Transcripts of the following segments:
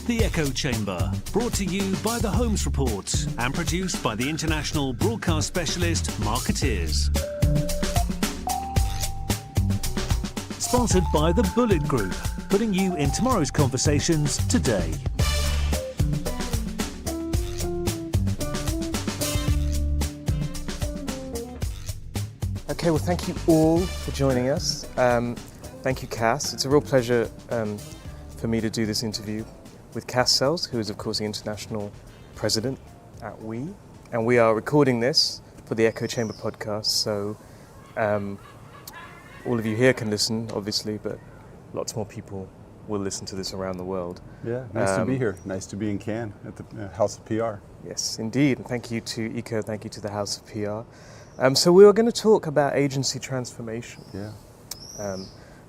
The Echo Chamber, brought to you by the Holmes Report and produced by the international broadcast specialist Marketeers. Sponsored by the Bullet Group, putting you in tomorrow's conversations today. Okay, well, thank you all for joining us. Thank you, Kass. It's a real pleasure for me to do this interview with Kass Sells, who is, of course, the international president at We. And we are recording this for the Echo Chamber podcast, so all of you here can listen, obviously, but lots more people will listen to this around the world. Yeah, nice to be here. Nice to be in Cannes at the House of PR. Yes, indeed. And thank you to ECO, thank you to the House of PR. So we are going to talk about agency transformation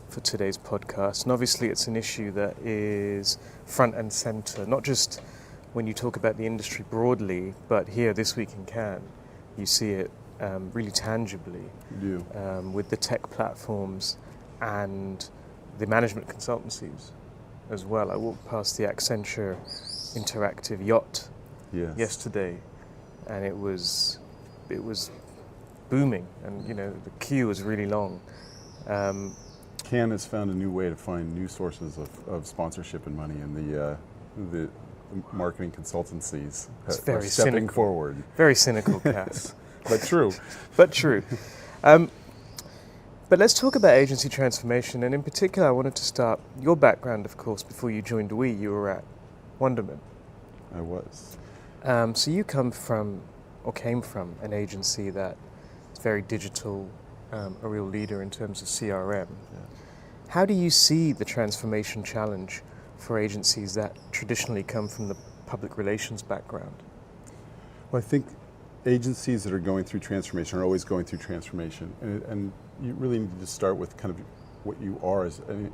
for today's podcast. And obviously it's an issue that is front and center, not just when you talk about the industry broadly, but here this week in Cannes, you see it really tangibly with the tech platforms and the management consultancies as well. I walked past the Accenture interactive yacht yesterday, and it was booming, and the queue was really long. Cannes has found a new way to find new sources of sponsorship and money, and the marketing consultancies are stepping cynical. Forward. Very cynical, Kass. But true. But true. But let's talk about agency transformation, and in particular I wanted to start your background, of course. Before you joined We, you were at Wonderman. I was. So you came from an agency that is very digital, a real leader in terms of CRM. Yeah. How do you see the transformation challenge for agencies that traditionally come from the public relations background? Well, I think agencies that are going through transformation are always going through transformation, and you really need to start with kind of what you are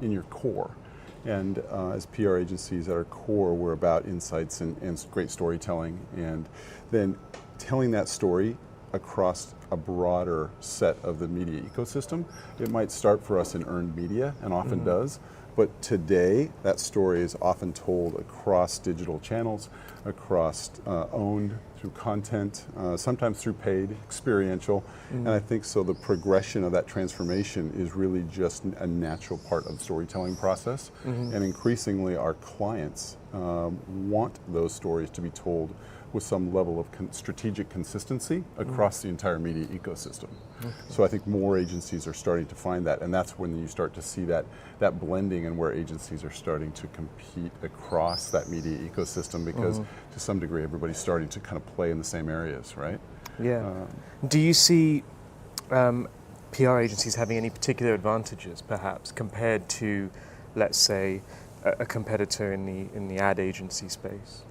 in your core. And as PR agencies, at our core, we're about insights and great storytelling, and then telling that story across a broader set of the media ecosystem. It might start for us in earned media, and often does, but today that story is often told across digital channels, across owned through content, sometimes through paid, experiential, and I think so the progression of that transformation is really just a natural part of the storytelling process, and increasingly our clients want those stories to be told with some level of strategic consistency across the entire media ecosystem. Okay. So I think more agencies are starting to find that, and that's when you start to see that blending, and where agencies are starting to compete across that media ecosystem, because to some degree everybody's starting to kind of play in the same areas, right? Yeah. Do you see PR agencies having any particular advantages, perhaps, compared to, let's say, a competitor in the ad agency space?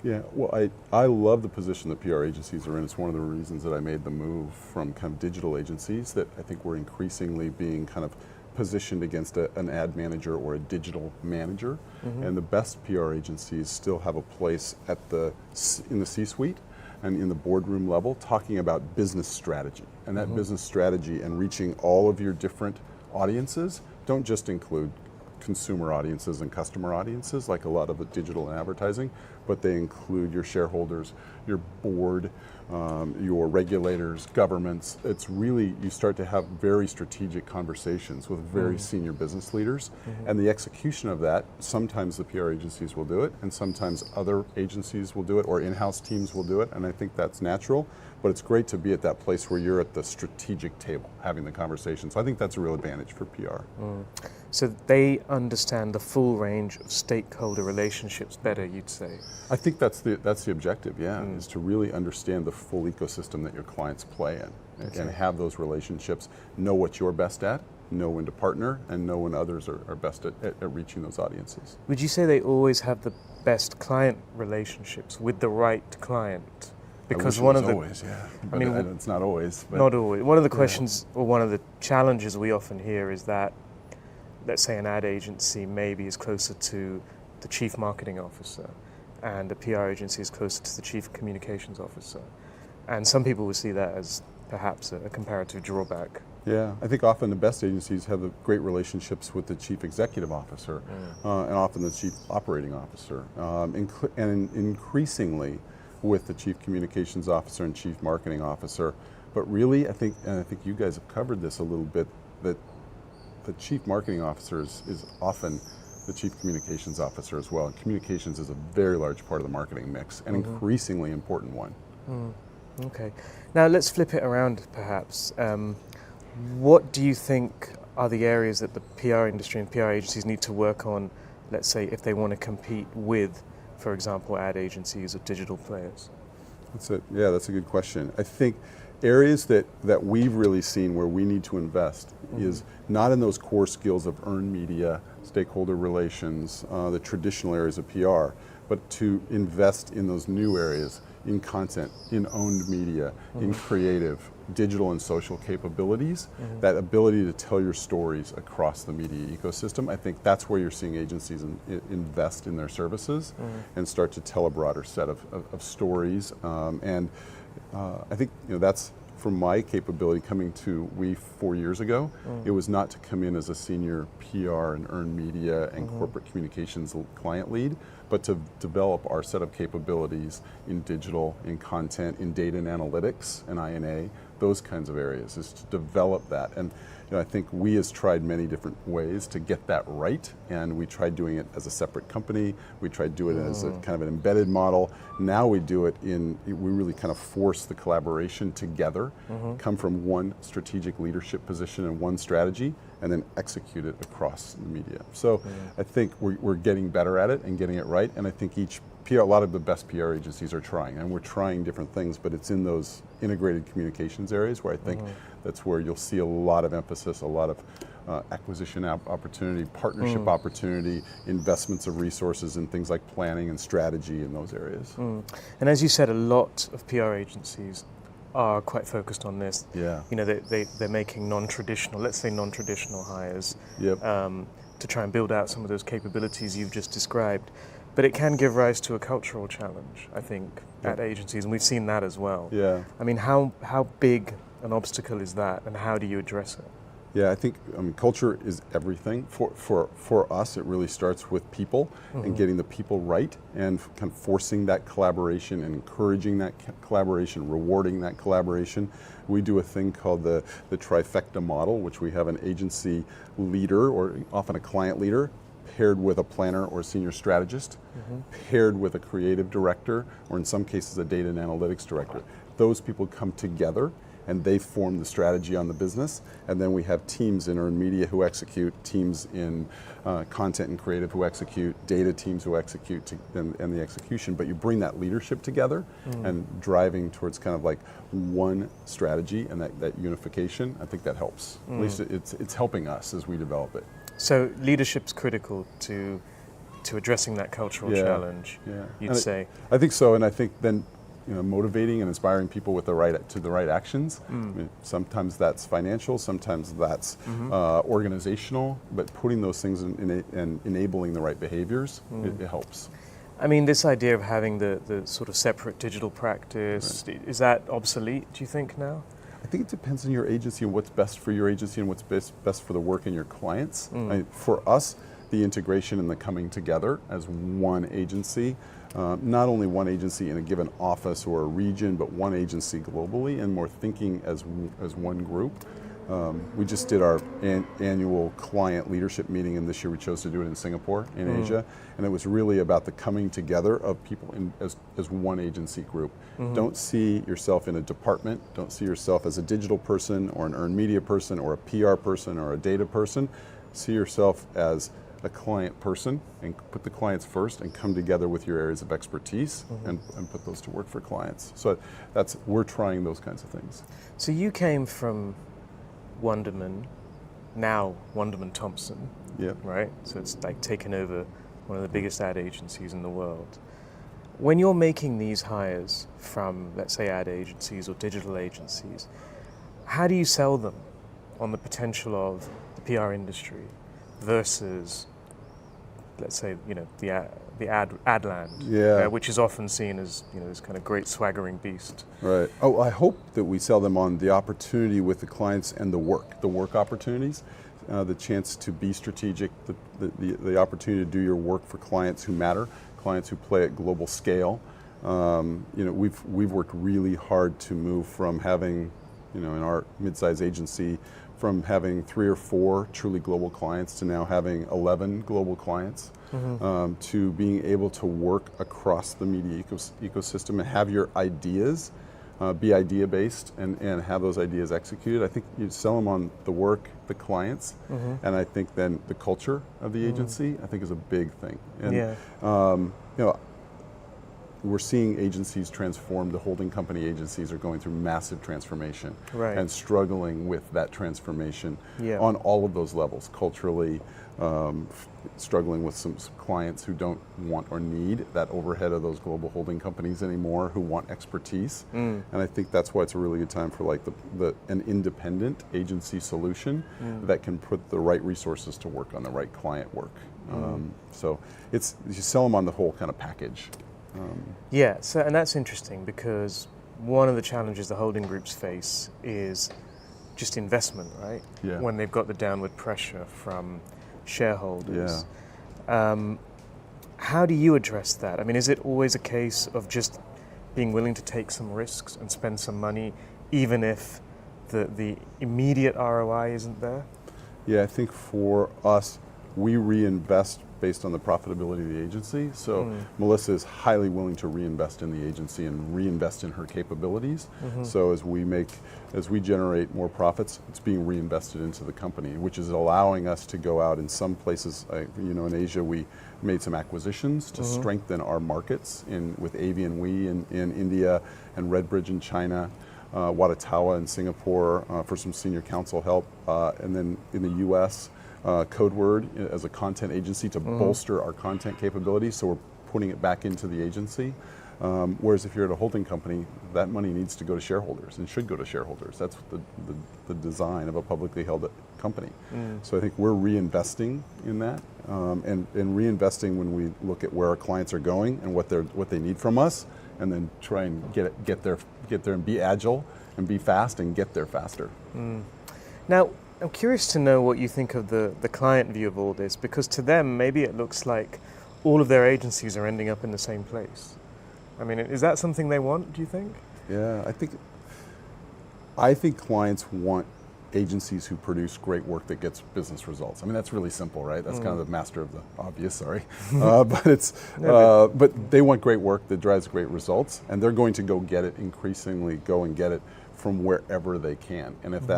Yeah, well, I love the position that PR agencies are in. It's one of the reasons that I made the move from kind of digital agencies, that I think we're increasingly being kind of positioned against an ad manager or a digital manager. And the best PR agencies still have a place in the C-suite and in the boardroom level, talking about business strategy. And that business strategy and reaching all of your different audiences don't just include consumer audiences and customer audiences like a lot of the digital and advertising, but they include your shareholders, your board, your regulators, governments. It's really, you start to have very strategic conversations with very senior business leaders, and the execution of that, sometimes the PR agencies will do it, and sometimes other agencies will do it, or in-house teams will do it, and I think that's natural, but it's great to be at that place where you're at the strategic table having the conversation. So I think that's a real advantage for PR. So they understand the full range of stakeholder relationships better, you'd say? I think that's the objective, is to really understand the full ecosystem that your clients play in, and have those relationships, know what you're best at, know when to partner, and know when others are best at reaching those audiences. Would you say they always have the best client relationships with the right client? Because one of the always, but I mean, it's not always. But not always. One of the questions, or one of the challenges we often hear is that, let's say, an ad agency maybe is closer to the chief marketing officer, and a PR agency is closer to the chief communications officer. And some people will see that as perhaps a comparative drawback Yeah, I think often the best agencies have the great relationships with the chief executive officer and often the chief operating officer, and increasingly with the chief communications officer and chief marketing officer. But really, I think you guys have covered this a little bit, that the chief marketing officer is often the chief communications officer as well. And communications is a very large part of the marketing mix, an increasingly important one. Okay. Now let's flip it around perhaps. What do you think are the areas that the PR industry and PR agencies need to work on, let's say, if they want to compete with, for example, ad agencies or digital players? That's a good question. I think areas that we've really seen where we need to invest is not in those core skills of earned media, stakeholder relations, the traditional areas of PR, but to invest in those new areas, in content, in owned media, in creative, digital and social capabilities, that ability to tell your stories across the media ecosystem. I think that's where you're seeing agencies invest in their services and start to tell a broader set of stories. I think that's from my capability coming to We 4 years ago. It was not to come in as a senior PR and earned media and corporate communications client lead, but to develop our set of capabilities in digital, in content, in data and analytics, and I&A, those kinds of areas, is to develop that. And I think we has tried many different ways to get that right, and we tried doing it as a separate company. We tried doing it as a kind of an embedded model. Now we do it we really kind of force the collaboration together, come from one strategic leadership position and one strategy, and then execute it across the media. So I think we're getting better at it and getting it right, and I think a lot of the best PR agencies are trying, and we're trying different things, but it's in those integrated communications areas where I think that's where you'll see a lot of emphasis, a lot of acquisition opportunity, partnership opportunity, investments of resources in things like planning and strategy in those areas. And as you said, a lot of PR agencies are quite focused on this. Yeah. They're making let's say non-traditional hires to try and build out some of those capabilities you've just described. But it can give rise to a cultural challenge, I think, at agencies, and we've seen that as well. Yeah. I mean, how big an obstacle is that, and how do you address it? Yeah, I think culture is everything. For us, it really starts with people and getting the people right, and kind of forcing that collaboration and encouraging that collaboration, rewarding that collaboration. We do a thing called the trifecta model, which we have an agency leader, or often a client leader, paired with a planner or a senior strategist, paired with a creative director, or in some cases a data and analytics director. Those people come together and they form the strategy on the business, and then we have teams in earned media who execute, teams in content and creative who execute, data teams who execute, and the execution. But you bring that leadership together and driving towards kind of like one strategy and that unification. I think that helps. At least it's helping us as we develop it. So leadership's critical to addressing that cultural challenge, you'd say? I think so, and I think then motivating and inspiring people with the right actions. I mean, sometimes that's financial, sometimes that's organizational, but putting those things and enabling the right behaviors, it helps. I mean, this idea of having the sort of separate digital practice, is that obsolete, do you think, now? I think it depends on your agency and what's best for your agency and what's best for the work and your clients. For us, the integration and the coming together as one agency, not only one agency in a given office or a region, but one agency globally, and more thinking as one group. We just did our annual client leadership meeting, and this year we chose to do it in Singapore, in Asia, and it was really about the coming together of people as one agency group. Don't see yourself in a department, don't see yourself as a digital person or an earned media person or a PR person or a data person. See yourself as a client person and put the clients first and come together with your areas of expertise and put those to work for clients. So we're trying those kinds of things. So you came from Wunderman, now Wunderman Thompson, right? So it's like taken over one of the biggest ad agencies in the world. When you're making these hires from, let's say, ad agencies or digital agencies, how do you sell them on the potential of the PR industry versus let's say, the ad land, which is often seen as, this kind of great swaggering beast. Right. Oh, I hope that we sell them on the opportunity with the clients and the work opportunities, the chance to be strategic, the opportunity to do your work for clients who matter, clients who play at global scale. We've worked really hard to move from having, in our mid-size agency, from having 3 or 4 truly global clients to now having 11 global clients, to being able to work across the media ecosystem and have your ideas be idea-based and have those ideas executed. I think you sell them on the work, the clients, and I think then the culture of the agency, I think is a big thing. And, we're seeing agencies transform. The holding company agencies are going through massive transformation and struggling with that transformation on all of those levels. Culturally, struggling with some clients who don't want or need that overhead of those global holding companies anymore, who want expertise. And I think that's why it's a really good time for an independent agency solution that can put the right resources to work on the right client work. So you sell them on the whole kind of package. And that's interesting, because one of the challenges the holding groups face is just investment, right? Yeah. When they've got the downward pressure from shareholders. How do you address that? I mean, is it always a case of just being willing to take some risks and spend some money, even if the immediate ROI isn't there? Yeah, I think for us, we reinvest based on the profitability of the agency. So Melissa is highly willing to reinvest in the agency and reinvest in her capabilities. So as we generate more profits, it's being reinvested into the company, which is allowing us to go out in some places. In Asia, we made some acquisitions to strengthen our markets with Avian We in India and Redbridge in China. Watatawa in Singapore for some senior counsel help, and then in the U.S., Codeword as a content agency to bolster our content capabilities, so we're putting it back into the agency. Whereas if you're at a holding company, that money needs to go to shareholders and should go to shareholders. That's the design of a publicly held company. So I think we're reinvesting in that, and reinvesting when we look at where our clients are going and what they need from us, and then try and get there and be agile and be fast and get there faster. Now, I'm curious to know what you think of the client view of all this, because to them, maybe it looks like all of their agencies are ending up in the same place. I mean, is that something they want, do you think? Yeah, I think clients want agencies who produce great work that gets business results. I mean, that's really simple, right? That's kind of the master of the obvious, but they want great work that drives great results, and they're going to increasingly go and get it from wherever they can. And if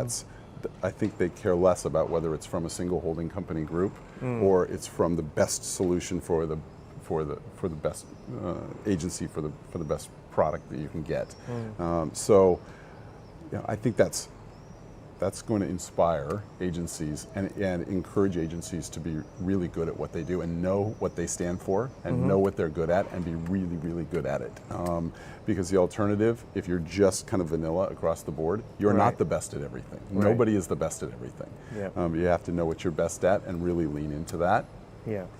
I think they care less about whether it's from a single holding company group or it's from the best solution for the best agency for the best product that you can get. So I think that's going to inspire agencies and encourage agencies to be really good at what they do and know what they stand for and know what they're good at and be really, really good at it. Because the alternative, if you're just kind of vanilla across the board, you're not the best at everything. Nobody is the best at everything. You have to know what you're best at and really lean into that.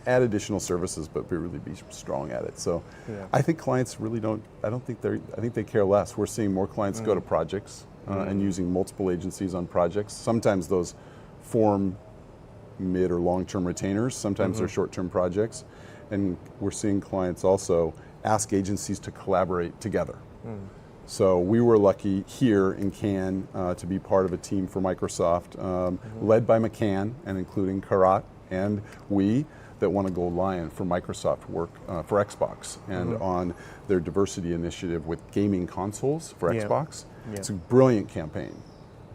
Add additional services, but really be strong at it. So I think clients really I think they care less. We're seeing more clients go to projects and using multiple agencies on projects. Sometimes those form mid or long-term retainers. Sometimes they're short-term projects. And we're seeing clients also ask agencies to collaborate together. So we were lucky here in Cannes to be part of a team for Microsoft, led by McCann and including Karat and that won a Gold Lion for Microsoft work for Xbox and on their diversity initiative with gaming consoles for Xbox. It's a brilliant campaign,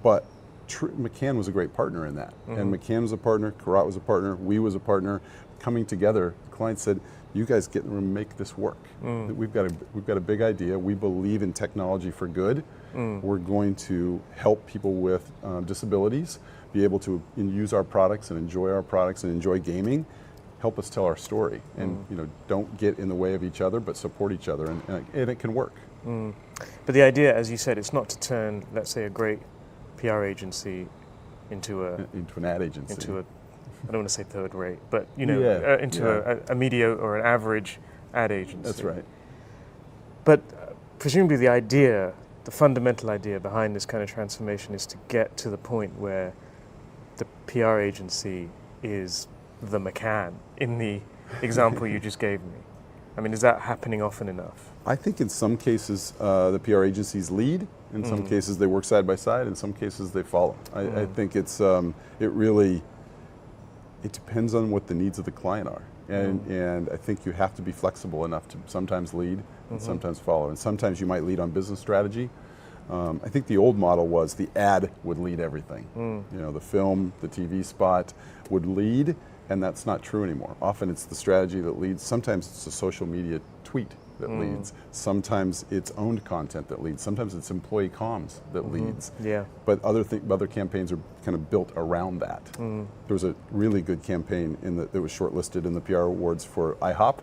but McCann was a great partner in that. And McCann was a partner, Karat was a partner, was a partner. Coming together, the client said, you guys get to make this work. We've got a big idea. We believe in technology for good. We're going to help people with disabilities be able to use our products and enjoy our products and enjoy gaming. Help us tell our story, and don't get in the way of each other, but support each other, and it can work. But the idea, as you said, it's not to turn, let's say, a great PR agency into an ad agency, into a I don't want to say third rate, but a mediocre or an average ad agency. That's right. But presumably the fundamental idea behind this kind of transformation is to get to the point where the PR agency is the McCann in the example you just gave me. I mean, is that happening often enough? I think in some cases the PR agencies lead. In some cases they work side by side. In some cases they follow. I think it depends on what the needs of the client are. And I think you have to be flexible enough to sometimes lead and sometimes follow. And sometimes you might lead on business strategy. I think the old model was the ad would lead everything. The film, the TV spot would lead, and that's not true anymore. Often it's the strategy that leads. Sometimes it's a social media tweet that leads. Sometimes it's owned content that leads. Sometimes it's employee comms that leads. Yeah. But other campaigns are kind of built around that. There was a really good campaign that was shortlisted in the PR awards for IHOP.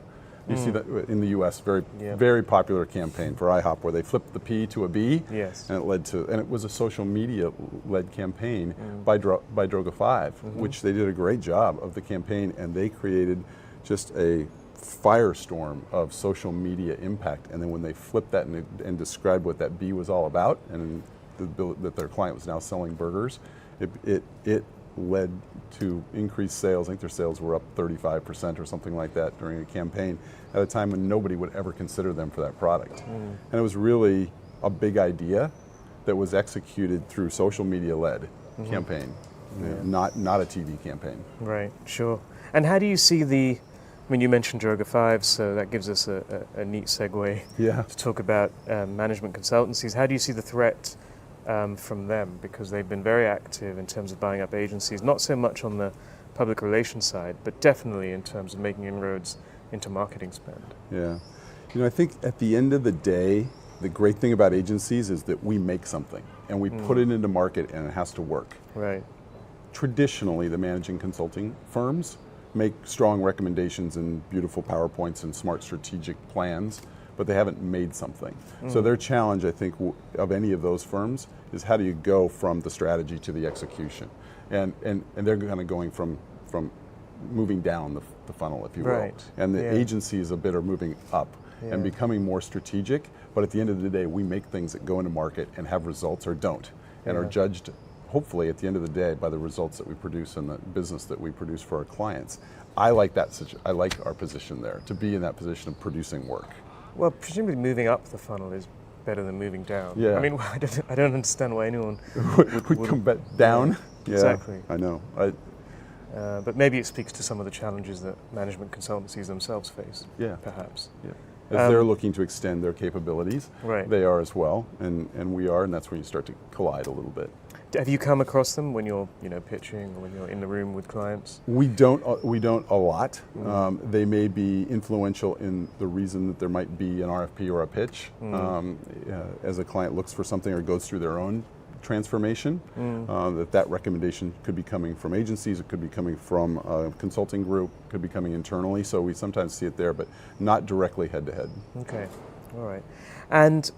You see that in the U.S. Very popular campaign for IHOP, where they flipped the P to a B, yes, and it was a social media-led campaign by Droga 5, which they did a great job of the campaign, and they created just a firestorm of social media impact. And then when they flipped that and described what that B was all about, and that their client was now selling burgers, it led to increased sales. I think their sales were up 35% or something like that during a campaign at a time when nobody would ever consider them for that product. And it was really a big idea that was executed through social media-led campaign, not a TV campaign. Right, sure. And how do you see you mentioned Droga 5, so that gives us a neat segue to talk about management consultancies. How do you see the threat from them? Because they've been very active in terms of buying up agencies, not so much on the public relations side, but definitely in terms of making inroads into marketing spend. Yeah. I think at the end of the day, the great thing about agencies is that we make something and we put it into market and it has to work. Right. Traditionally, the managing consulting firms make strong recommendations and beautiful PowerPoints and smart strategic plans, but they haven't made something. So their challenge, I think, of any of those firms is how do you go from the strategy to the execution? And they're kind of going from moving down the funnel, if you will. Right. And the agencies a bit are moving up and becoming more strategic, but at the end of the day, we make things that go into market and have results or don't, and are judged, hopefully, at the end of the day, by the results that we produce and the business that we produce for our clients. I like our position there, to be in that position of producing work. Well, presumably moving up the funnel is better than moving down. Yeah. I mean, I don't understand why anyone would come back down. Yeah, exactly. I know. But maybe it speaks to some of the challenges that management consultancies themselves face. Yeah. Perhaps. Yeah. As they're looking to extend their capabilities, they are as well, and we are, and that's when you start to collide a little bit. Have you come across them when you're, pitching or when you're in the room with clients? We don't a lot. They may be influential in the reason that there might be an RFP or a pitch as a client looks for something or goes through their own transformation. That recommendation could be coming from agencies, it could be coming from a consulting group, could be coming internally. So we sometimes see it there, but not directly head to head. Okay, all right. And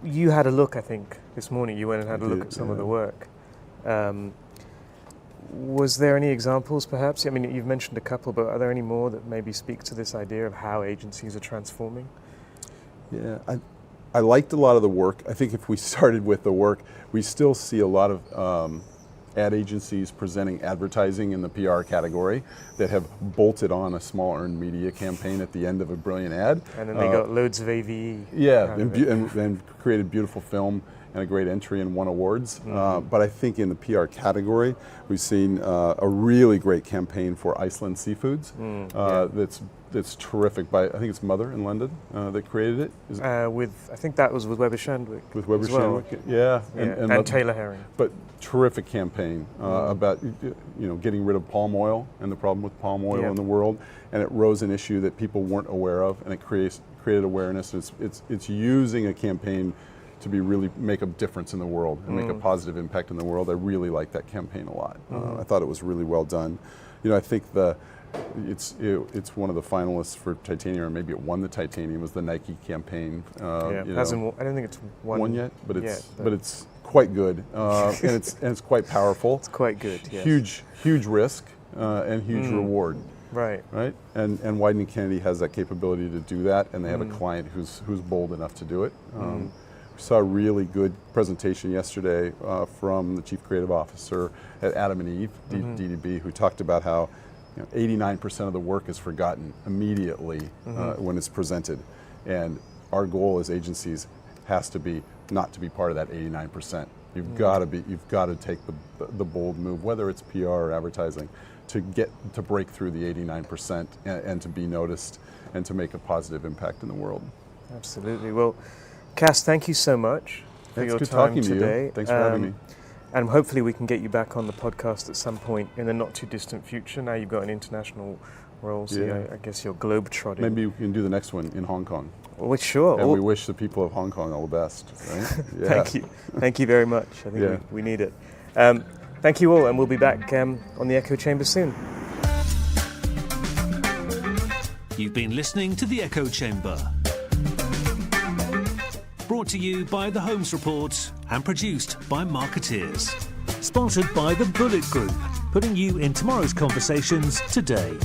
you had a look, I think, this morning. You went and had a look at some of the work. Was there any examples, perhaps? I mean, you've mentioned a couple, but are there any more that maybe speak to this idea of how agencies are transforming? Yeah, I liked a lot of the work. I think if we started with the work, we still see a lot of ad agencies presenting advertising in the PR category that have bolted on a small earned media campaign at the end of a brilliant ad. And then they got loads of AVE. Yeah, and created beautiful film and a great entry and won awards. But I think in the PR category, we've seen a really great campaign for Iceland Seafoods that's terrific. I think it's Mother in London that created it. I think that was with Weber Shandwick. With Weber Shandwick, yeah. And Taylor Herring. But terrific campaign about getting rid of palm oil and the problem with palm oil in the world, and it rose an issue that people weren't aware of, and it created awareness. It's using a campaign to really make a difference in the world and make a positive impact in the world. I really liked that campaign a lot. I thought it was really well done. I think It's one of the finalists for Titanium, or maybe it won the Titanium. It was the Nike campaign. I don't think it's won yet, but it's quite good, and it's quite powerful. It's quite good. Yes. Huge risk and huge reward. Right. And Wieden Kennedy has that capability to do that, and they have a client who's bold enough to do it. We saw a really good presentation yesterday from the Chief Creative Officer at Adam and Eve, DDB, who talked about how 89% of the work is forgotten immediately when it's presented. And our goal as agencies has to be not to be part of that 89%. You've got to take the bold move, whether it's PR or advertising, to break through the 89% and to be noticed and to make a positive impact in the world. Absolutely. Well, Kass, thank you so much for your time today. Thanks for having me. And hopefully we can get you back on the podcast at some point in the not too distant future. Now you've got an international role, so I guess you're globe-trotting. Maybe we can do the next one in Hong Kong. Well, sure. And we wish the people of Hong Kong all the best. Right? Yeah. Thank you. Thank you very much. I think we need it. Thank you all, and we'll be back on the Echo Chamber soon. You've been listening to the Echo Chamber. Brought to you by the Holmes Report and produced by Marketeers. Sponsored by the Bullet Group, putting you in tomorrow's conversations today.